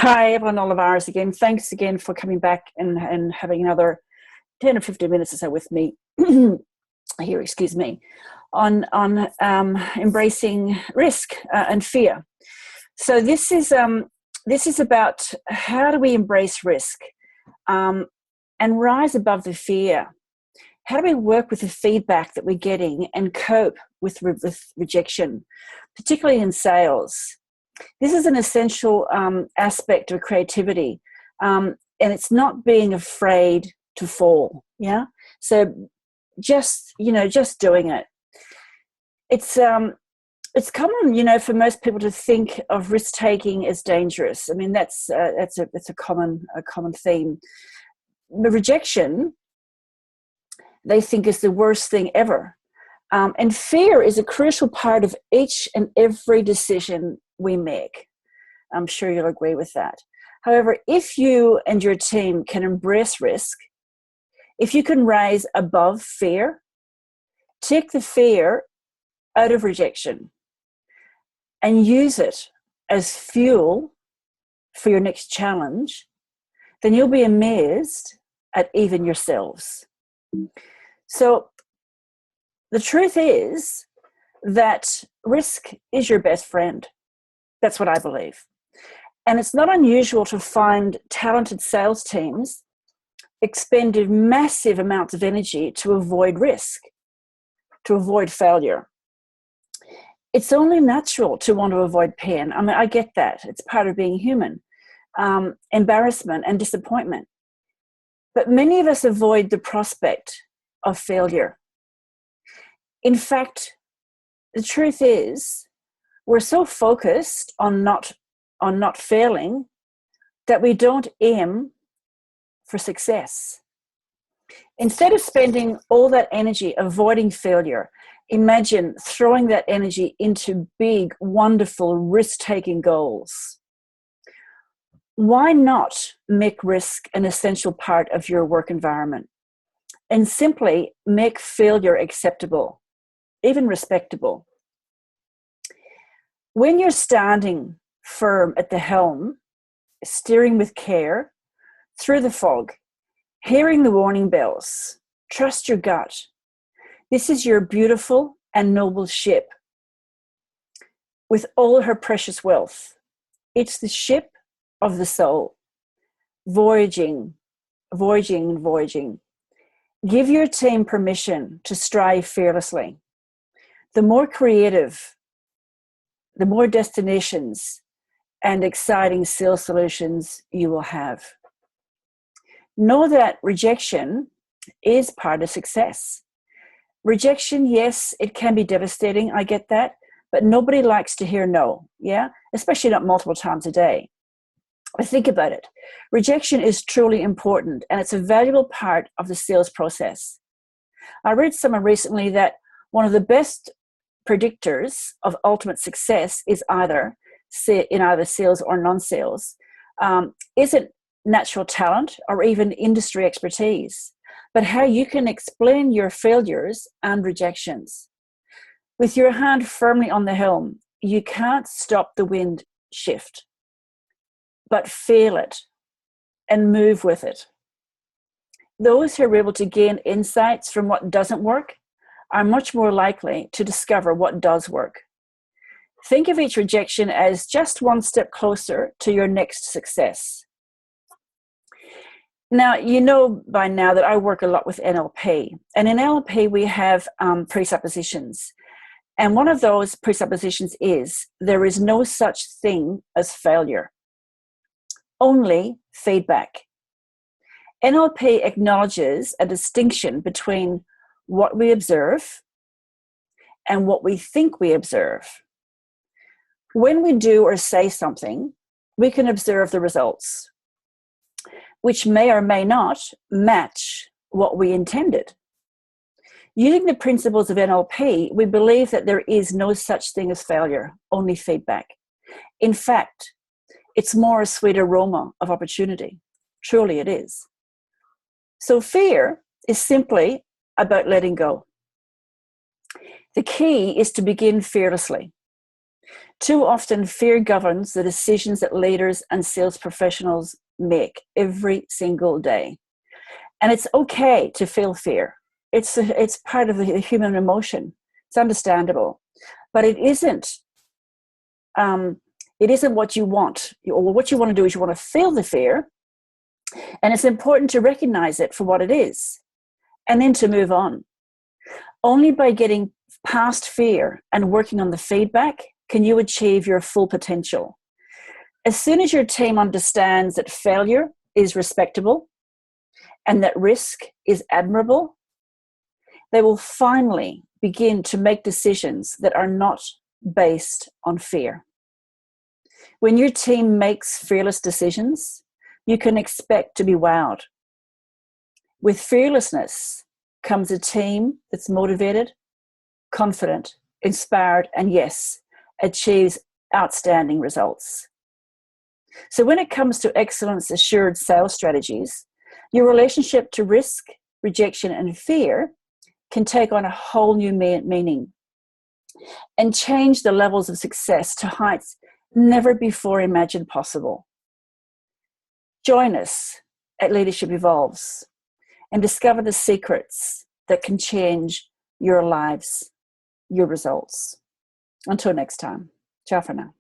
Hi, everyone, Olivares again. Thanks again for coming back and having another 10 or 15 minutes or so with me here, excuse me, on embracing risk and fear. So this is about how do we embrace risk and rise above the fear. How do we work with the feedback that we're getting and cope with rejection, particularly in sales? This is an essential aspect of creativity, and it's not being afraid to fall. Yeah, so just doing it. It's common, for most people to think of risk taking as dangerous. I mean, that's a common theme. The rejection they think is the worst thing ever, and fear is a crucial part of each and every decision we make. I'm sure you'll agree with that. However, if you and your team can embrace risk, if you can rise above fear, take the fear out of rejection and use it as fuel for your next challenge, then you'll be amazed at even yourselves. So the truth is that risk is your best friend. That's what I believe. And it's not unusual to find talented sales teams expended massive amounts of energy to avoid risk, to avoid failure. It's only natural to want to avoid pain. I mean, I get that. It's part of being human. Embarrassment and disappointment. But many of us avoid the prospect of failure. In fact, the truth is, we're so focused on not failing that we don't aim for success. Instead of spending all that energy avoiding failure, imagine throwing that energy into big, wonderful, risk-taking goals. Why not make risk an essential part of your work environment and simply make failure acceptable, even respectable? When you're standing firm at the helm, steering with care through the fog, hearing the warning bells, trust your gut. This is your beautiful and noble ship with all her precious wealth. It's the ship of the soul, voyaging, voyaging, and voyaging. Give your team permission to strive fearlessly. The more creative, the more destinations and exciting sales solutions you will have. Know that rejection is part of success. Rejection, yes, it can be devastating. I get that. But nobody likes to hear no, yeah? Especially not multiple times a day. But think about it. Rejection is truly important, and it's a valuable part of the sales process. I read somewhere recently that one of the best predictors of ultimate success is either sales or non-sales. Isn't natural talent or even industry expertise, but how you can explain your failures and rejections. With your hand firmly on the helm, you can't stop the wind shift, but feel it and move with it. Those who are able to gain insights from what doesn't work are much more likely to discover what does work. Think of each rejection as just one step closer to your next success. Now, you know by now that I work a lot with NLP. And in NLP, we have presuppositions. And one of those presuppositions is there is no such thing as failure, only feedback. NLP acknowledges a distinction between what we observe and what we think we observe. When we do or say something, we can observe the results, which may or may not match what we intended. Using the principles of NLP, we believe that there is no such thing as failure, only feedback. In fact, it's more a sweet aroma of opportunity. Truly it is. So fear is simply about letting go. The key is to begin fearlessly. Too often, fear governs the decisions that leaders and sales professionals make every single day. And it's okay to feel fear. It's part of the human emotion. It's understandable, but it isn't. It isn't what you want. Or what you want to do is you want to feel the fear, and it's important to recognize it for what it is, and then to move on. Only by getting past fear and working on the feedback can you achieve your full potential. As soon as your team understands that failure is respectable and that risk is admirable, they will finally begin to make decisions that are not based on fear. When your team makes fearless decisions, you can expect to be wowed. With fearlessness comes a team that's motivated, confident, inspired, and yes, achieves outstanding results. So when it comes to excellence assured sales strategies, your relationship to risk, rejection, and fear can take on a whole new meaning and change the levels of success to heights never before imagined possible. Join us at Leadership Evolves and discover the secrets that can change your lives, your results. Until next time, ciao for now.